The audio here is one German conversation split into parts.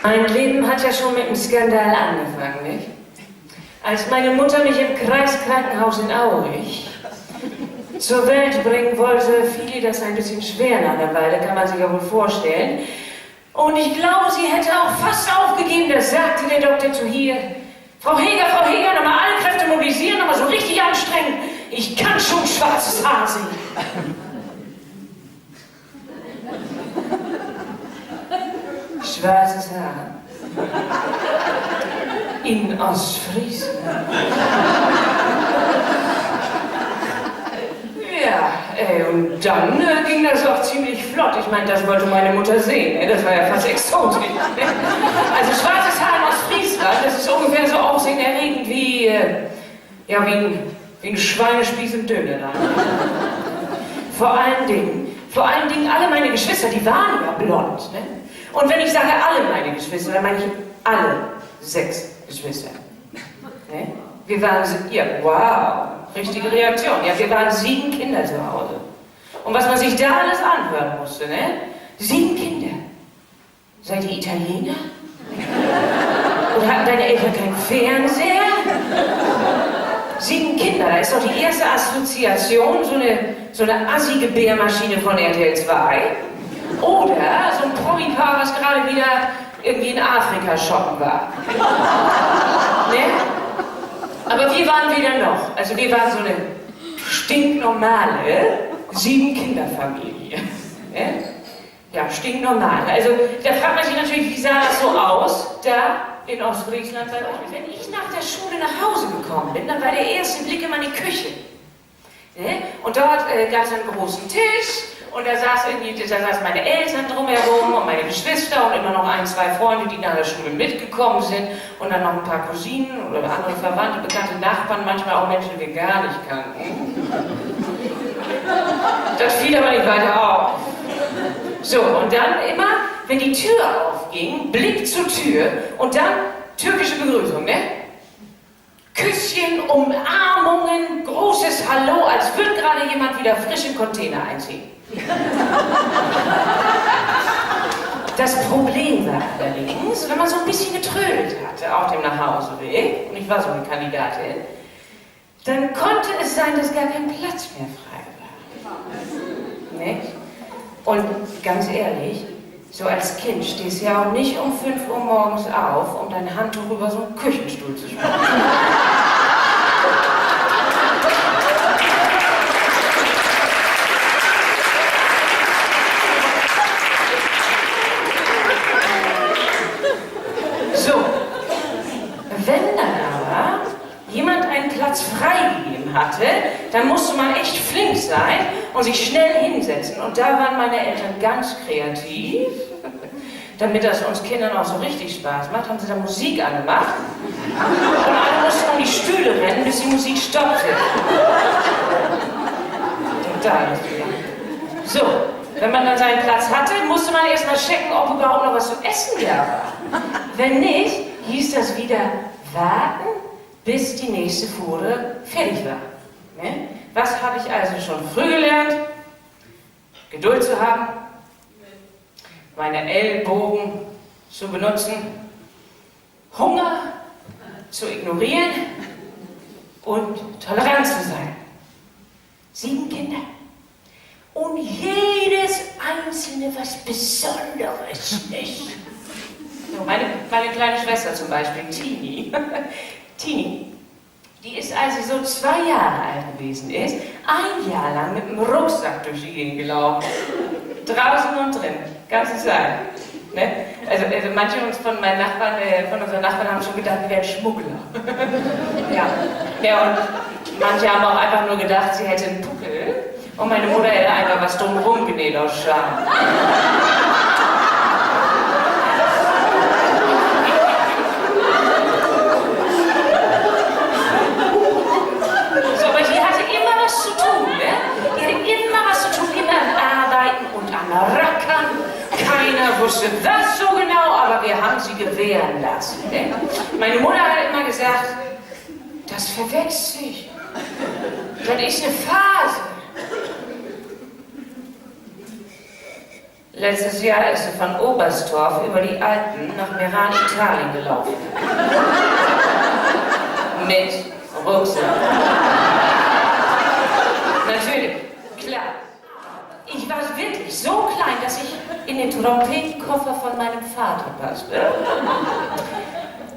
Mein Leben hat ja schon mit einem Skandal angefangen, nicht? Als meine Mutter mich im Kreiskrankenhaus in Aurich zur Welt bringen wollte, fiel ihr das ein bisschen schwer nach einer Weile, kann man sich ja wohl vorstellen. Und ich glaube, sie hätte auch fast aufgegeben, da sagte der Doktor zu ihr: Frau Heger, nochmal alle Kräfte mobilisieren, nochmal so richtig anstrengen. Ich kann schon schwarzes Haar sehen. Schwarzes Haar. In Ostfriesland. Ja, und dann ging das auch ziemlich flott. Ich meine, das wollte meine Mutter sehen. Das war ja fast exotisch. Also schwarzes Haar in Ostfriesland, das ist ungefähr so aufsehenerregend wie ein Schweinespieß im Dönerladen. Vor allen Dingen, alle meine Geschwister, die waren ja blond. Ne? Und wenn ich sage alle meine Geschwister, dann meine ich alle 6 Geschwister. Ne? Wir waren, ja, wow, richtige Reaktion. Ja, wir waren 7 Kinder zu Hause. Und was man sich da alles anhören musste, ne? 7 Kinder. Seid ihr Italiener? Oder hatten deine Eltern keinen Fernseher? 7 Kinder, da ist doch die erste Assoziation so eine Assi-Gebärmaschine von RTL 2. Oder so ein Promi-Paar, was gerade wieder irgendwie in Afrika shoppen war. Ne? Aber wir waren weder noch. Also wir waren so eine stinknormale 7-Kinder-Familie. Ne? Ja, stinknormal. Also da fragt man sich natürlich, wie sah das so aus, da in Ostfriesland bei euch. Wenn ich nach der Schule nach Hause gekommen bin, dann war der erste Blick in meine Küche. Ne? Und dort gab es einen großen Tisch. Und da saßen meine Eltern drumherum und meine Geschwister und immer noch 1, 2 Freunde, die nach der Schule mitgekommen sind. Und dann noch ein paar Cousinen oder andere Verwandte, bekannte Nachbarn, manchmal auch Menschen, die wir gar nicht kannten. Das fiel aber nicht weiter auf. So, und dann immer, wenn die Tür aufging, Blick zur Tür und dann türkische Begrüßung, ne? Küsschen, Umarmungen, großes Hallo, als würde gerade jemand wieder frisch im Container einziehen. Das Problem war allerdings, wenn man so ein bisschen getrödelt hatte auf dem Nachhauseweg, und ich war so eine Kandidatin, dann konnte es sein, dass gar kein Platz mehr frei war. Nicht? Und ganz ehrlich, so als Kind stehst du ja auch nicht um 5 Uhr morgens auf, um dein Handtuch über so einen Küchenstuhl zu schmeißen. So, wenn dann aber jemand einen Platz freigegeben hatte, dann musste man echt flink sein und sich schnell hinsetzen. Und da waren meine Eltern ganz kreativ. Damit das uns Kindern auch so richtig Spaß macht, haben sie da Musik angemacht. Und alle mussten um die Stühle rennen, bis die Musik stoppte. Total. So, wenn man dann seinen Platz hatte, musste man erstmal checken, ob überhaupt noch was zu essen da war. Wenn nicht, hieß das wieder warten, bis die nächste Fuhre fertig war. Ne? Was habe ich also schon früh gelernt? Geduld zu haben, meine Ellbogen zu benutzen, Hunger zu ignorieren und tolerant zu sein. 7 Kinder. Und jedes einzelne was Besonderes ist. So, meine kleine Schwester zum Beispiel, Tini, die ist, als sie so 2 Jahre alt gewesen ist, 1 Jahr lang mit dem Rucksack durch die Gegend gelaufen. Draußen und drin, ganze Zeit. Ne? Also manche von unseren Nachbarn haben schon gedacht, wir wären Schmuggler. Ja, und manche haben auch einfach nur gedacht, sie hätte einen Puckel und meine Mutter hätte einfach was drumherum genäht aus Scham. So, aber die hatte immer was zu tun, ne? Die hatte immer was zu tun, immer an Arbeiten und an Rackern. Keiner wusste das so genau, aber wir haben sie gewähren lassen. Ne? Meine Mutter hat immer gesagt, das verwechselt sich. Das ist eine Phase. Letztes Jahr ist sie von Oberstdorf über die Alpen nach Meran, Italien gelaufen. Mit Rucksack. Natürlich, klar. Ich war wirklich so klein, dass ich in den Trompetenkoffer von meinem Vater passte.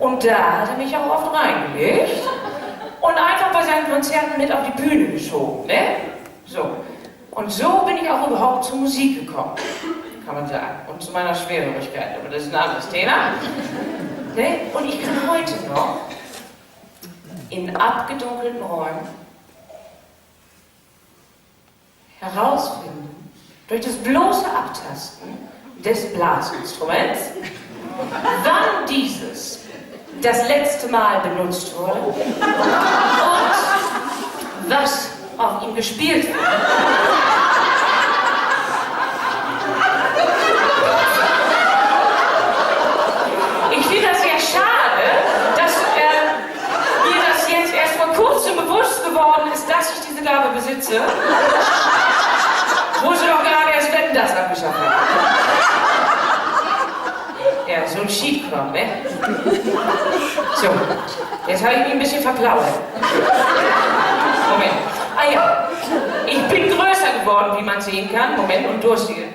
Und da hat er mich auch oft reingelegt und einfach bei seinen Konzerten mit auf die Bühne geschoben, ne? So. Und so bin ich auch überhaupt zur Musik gekommen, kann man sagen. Und zu meiner Schwerhörigkeit, aber das ist ein anderes Thema. Ne? Und ich kann heute noch in abgedunkelten Räumen herausfinden, durch das bloße Abtasten des Blasinstruments, wann dieses das letzte Mal benutzt wurde und was auf ihm gespielt wurde. Ich finde das sehr schade, dass mir das jetzt erst vor kurzem bewusst geworden ist, dass ich diese Gabe besitze, wo sie doch gerade erst Wetten, das abgeschafft hat. Ja, so ein Cheatkram, ne? So, jetzt habe ich mich ein bisschen verplaudert. Moment. Ah ja, ich bin größer geworden, wie man sehen kann. Moment, und durstiger.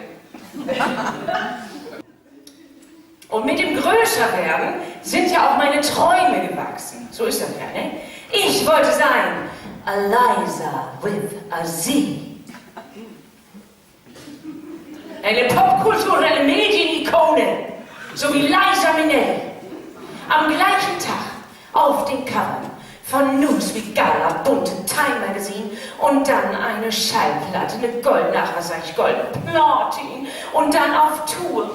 Und mit dem Größerwerden sind ja auch meine Träume gewachsen. So ist das ja, ne? Ich wollte sein Eliza with a Z. Eine popkulturelle Medienikone, so wie Liza Minnelli. Am gleichen Tag auf den Covern von Newsweek, Gala, bunte Time Magazine und dann eine Schallplatte mit Gold, ach was sag ich, Gold, Platin und dann auf Tour.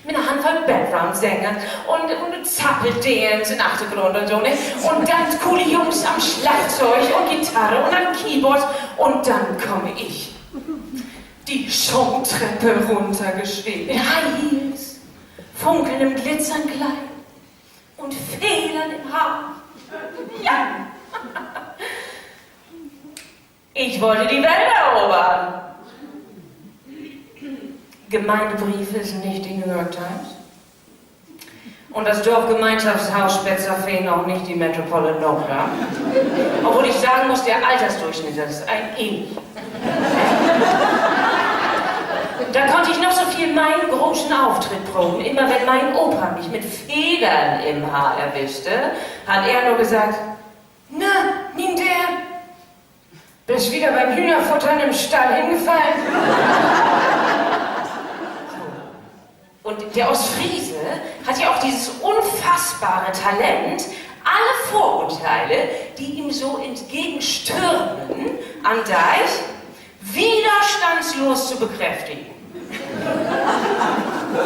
Mit einer Handvoll Background-Sängern und Zappeldance im Achtergrund und so, ne? Und ganz coole Jungs am Schlagzeug und Gitarre und am Keyboard und dann komme ich. Die Showtreppe runtergeschwebt, in High Heels, funkelndem Glitzernkleid und Federn im Haar. Ja! Ich wollte die Welt erobern. Gemeindebriefe sind nicht die New York Times. Und das Dorfgemeinschaftshaus Spetzerfehn auch nicht die Metropolitan Opera. Obwohl ich sagen muss, der Altersdurchschnitt, das ist ein ähnlich. Da konnte ich noch so viel meinen großen Auftritt proben. Immer wenn mein Opa mich mit Federn im Haar erwischte, hat er nur gesagt, na, nimm der, bist wieder beim Hühnerfuttern im Stall hingefallen. Und der Ostfriese hat ja auch dieses unfassbare Talent, alle Vorurteile, die ihm so entgegenstürmen, am Deich widerstandslos zu bekräftigen.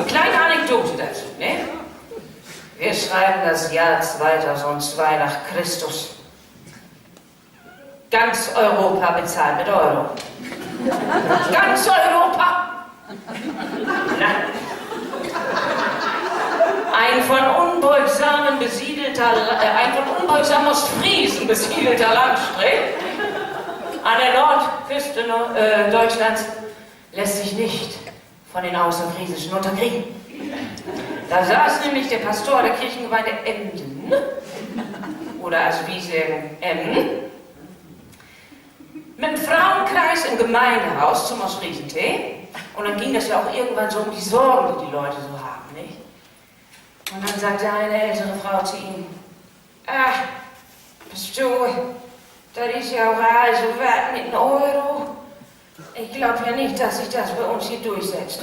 Kleine Anekdote dazu, ne? Wir schreiben das Jahr 2002 nach Christus. Ganz Europa bezahlt mit Euro. Ganz Europa! Nein. Ein von unbeugsamen Ostfriesen besiedelter Landstrich an der Nordküste Deutschlands lässt sich nicht von den Außerfriesischen unterkriegen. Da saß nämlich der Pastor der Kirchengemeinde Emden, oder also wie sie sagen, Emden, mit dem Frauenkreis im Gemeindehaus zum Ostfriesentee. Und dann ging das ja auch irgendwann so um die Sorgen, die die Leute so haben, nicht? Und dann sagte eine ältere Frau zu ihm, ach, Pastor, das ist ja auch so wert mit einem Euro. Ich glaube ja nicht, dass sich das bei uns hier durchsetzt.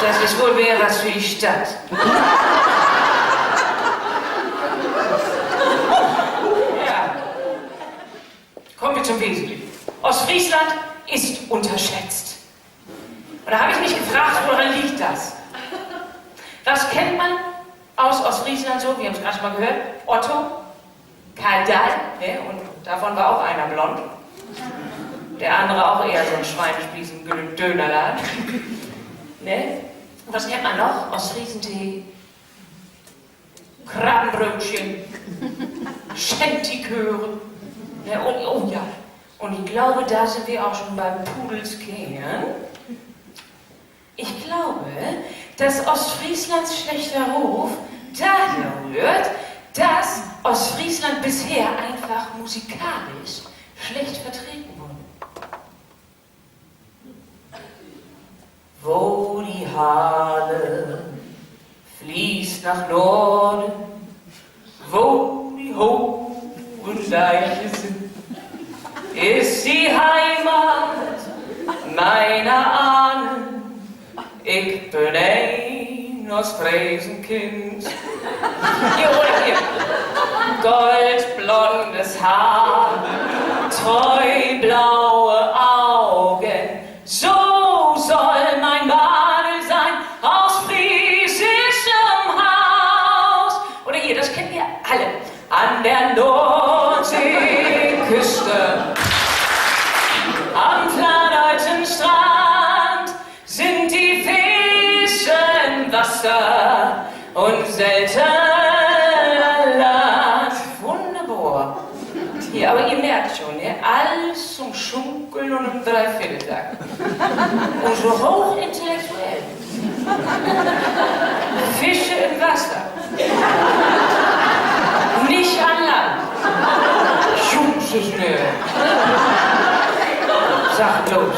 Das ist wohl mehr was für die Stadt. Ja. Kommen wir zum Wesentlichen. Ostfriesland ist unterschätzt. Und da habe ich mich gefragt, woran liegt das? Was kennt man aus Ostfriesland so? Wir haben es gerade schon mal gehört. Otto, Karl Dahl, ne? Und davon war auch einer blond. Der andere auch eher so ein Schweinespießen-Dönerladen. Ne? Und was kennt man noch? Ostfriesentee, Krabbenbrötchen, Schentiköre. Ne? Und, oh ja, Und ich glaube, da sind wir auch schon beim Pudelskern. Ich glaube, dass Ostfrieslands schlechter Ruf daher rührt, dass Ostfriesland bisher einfach musikalisch schlecht vertreten wurde. Wo die Hahle fließt nach Norden, wo die hohen Deiche sind, ist die Heimat meiner Ahnen. Ich bin ein Ostfriesenkind. Hier oder hier. Goldblondes Haar, treublaue Augen. So soll mein Madel sein, aus friesischem Haus. Oder hier, das kennt ihr alle. An der Nordseeküste, am klardeuten Strand sind die Fische im Wasser und selten an Land. Wunderbar. Hier, aber ihr merkt schon, ne? Alles zum Schunkeln und im Dreivierteltakt. Und so hochintellektuell. Fische im Wasser. Nicht an Land. Schubsesnö. Sag bloß.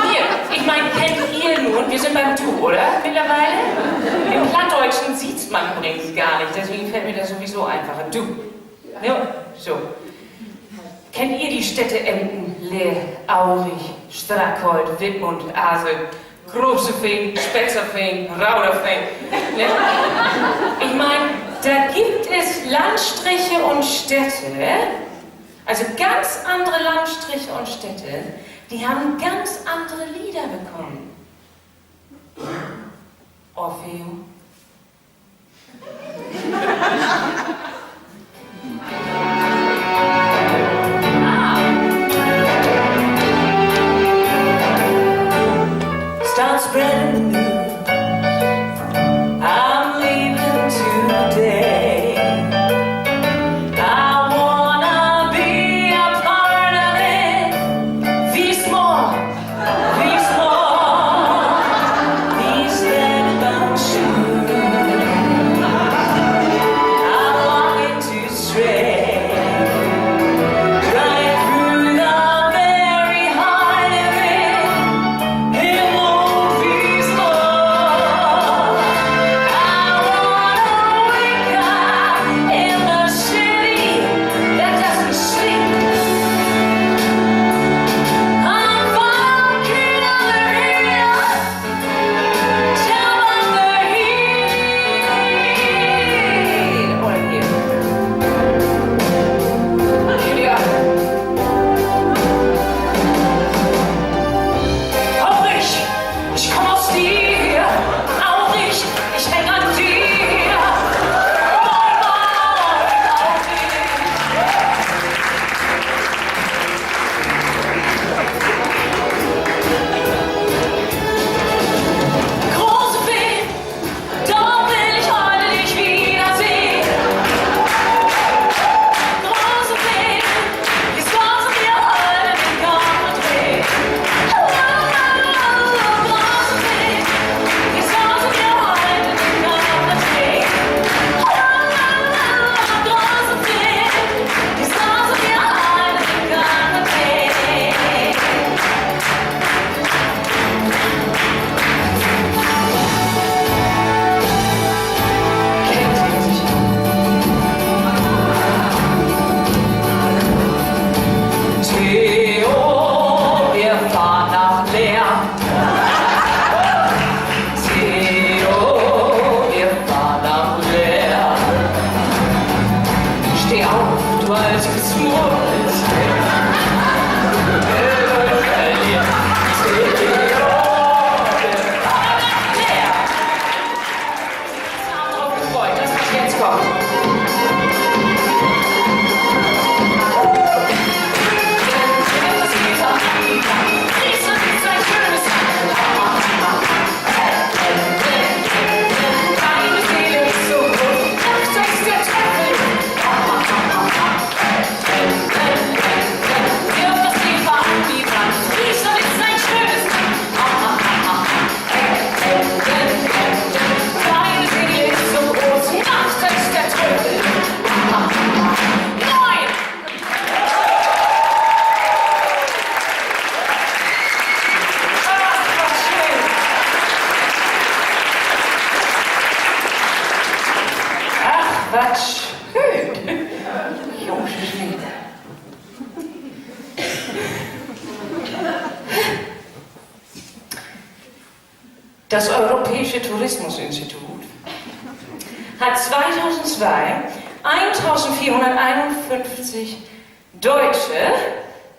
Hier, ich meine, kennt ihr nun, wir sind beim Du, oder? Mittlerweile? Im Plattdeutschen sieht's man übrigens gar nicht, deswegen fällt mir das sowieso einfacher. Du. Ja, so. Kennt ihr die Städte Emden, Leer, Aurich, Strackholt, Wittmund, Asel, Grosefing, Spetzerfing, Rauderfing? Ne? Ich meine, da gibt es Landstriche und Städte, also ganz andere Landstriche und Städte, die haben ganz andere Lieder bekommen. Orpheum. Start spreading the news. I'm leaving today. I wanna be a part of it. These more, these red bone shoes. Das Europäische Tourismusinstitut hat 2002 1451 Deutsche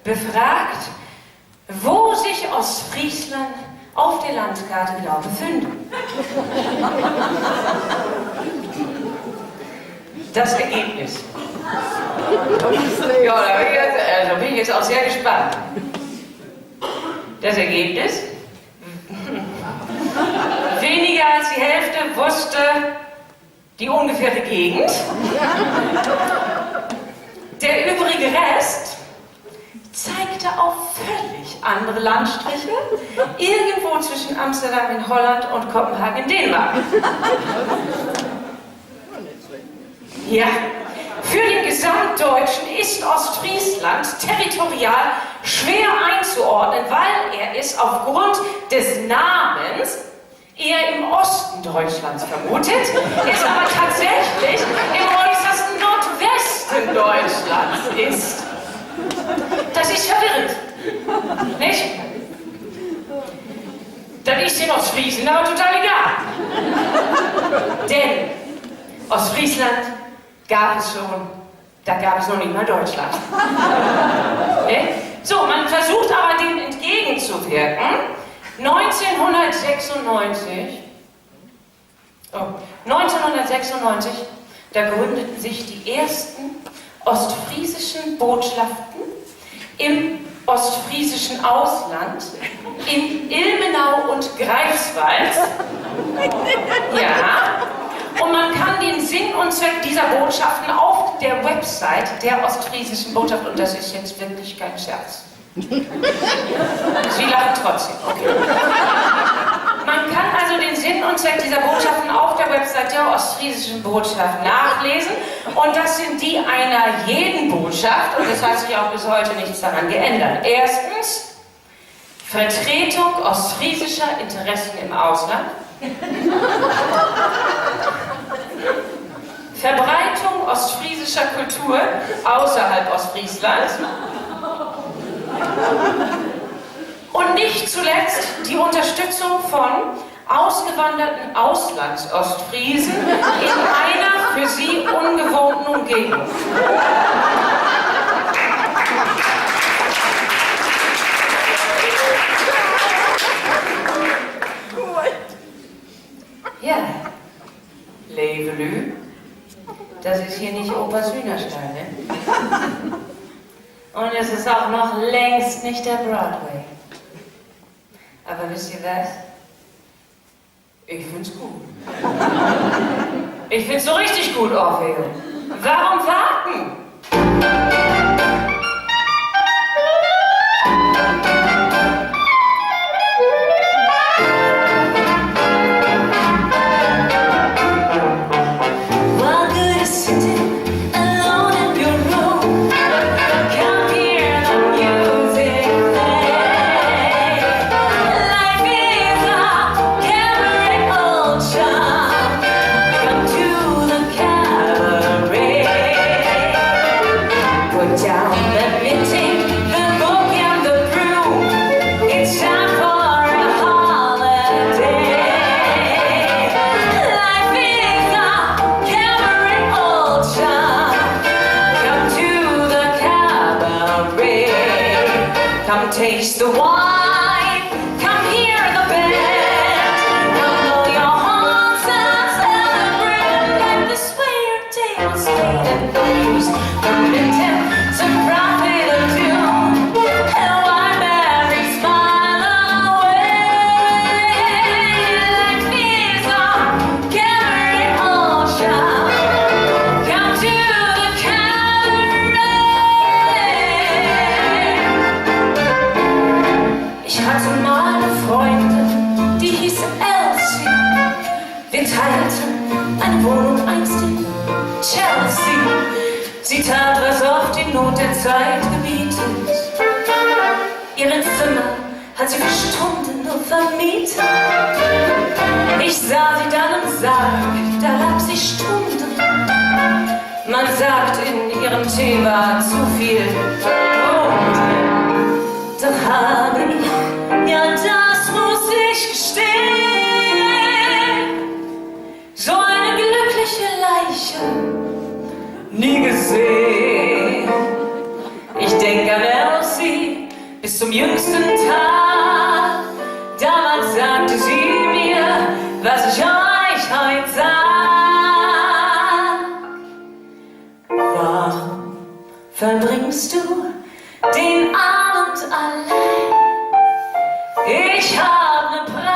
befragt, wo sich Ostfriesland auf der Landkarte genau befindet. Das Ergebnis. Ja, da bin ich jetzt auch sehr gespannt. Das Ergebnis? Weniger als die Hälfte wusste die ungefähre Gegend. Der übrige Rest zeigte auf völlig andere Landstriche, irgendwo zwischen Amsterdam in Holland und Kopenhagen in Dänemark. Ja, für den Gesamtdeutschen ist Ostfriesland territorial schwer einzuordnen, weil er es aufgrund des Namens eher im Osten Deutschlands vermutet, es aber tatsächlich im äußersten Nordwesten Deutschlands ist. Das ist verwirrend, nicht? Das ist den Ostfriesen aber total egal. Denn Ostfriesland gab es schon, da gab es noch nicht mal Deutschland. Ne? So, man versucht aber dem entgegenzuwirken. 1996, da gründeten sich die ersten ostfriesischen Botschaften im ostfriesischen Ausland, in Ilmenau und Greifswald. Ja, und man kann den Sinn und Zweck dieser Botschaften auf der Website der ostfriesischen Botschaft, und das ist jetzt wirklich kein Scherz. Sie lachen trotzdem, okay. Man kann also den Sinn und Zweck dieser Botschaften auf der Website der ostfriesischen Botschaft nachlesen, und das sind die einer jeden Botschaft, und es hat sich auch bis heute nichts daran geändert. Erstens, Vertretung ostfriesischer Interessen im Ausland. Verbreitung ostfriesischer Kultur außerhalb Ostfrieslands. Und nicht zuletzt die Unterstützung von ausgewanderten Auslands-Ostfriesen in einer für sie ungewohnten Umgebung. Ja, Levelü, das ist hier nicht Opas Hühnerstall, ne? Und es ist auch noch längst nicht der Broadway. Aber wisst ihr was? Ich find's gut. Ich find's so richtig gut, Orfeo. Warum warten? Taste the wine, come hear the band, come blow your horns and celebrate, like this way your day will stay and lose, permit him to profit of doom, and why Mary smile away, like these are gathering all shall come to the cabaret. Ich hatte mal eine Freundin, die hieß Elsie. Wir teilten eine Wohnung einst in Chelsea. Sie tat, was auch die Not der Zeit gebietet. Ihr Zimmer hat sie für Stunden nur vermietet. Ich sah sie dann im Sarg, da lag sie Stunden. Man sagt, in ihrem Tee war zu viel Brot. Doch habe ich, ja das muss ich gestehen, Tag. Damals sagte sie mir, was ich euch heute sag. Warum verbringst du den Abend allein? Ich hab ne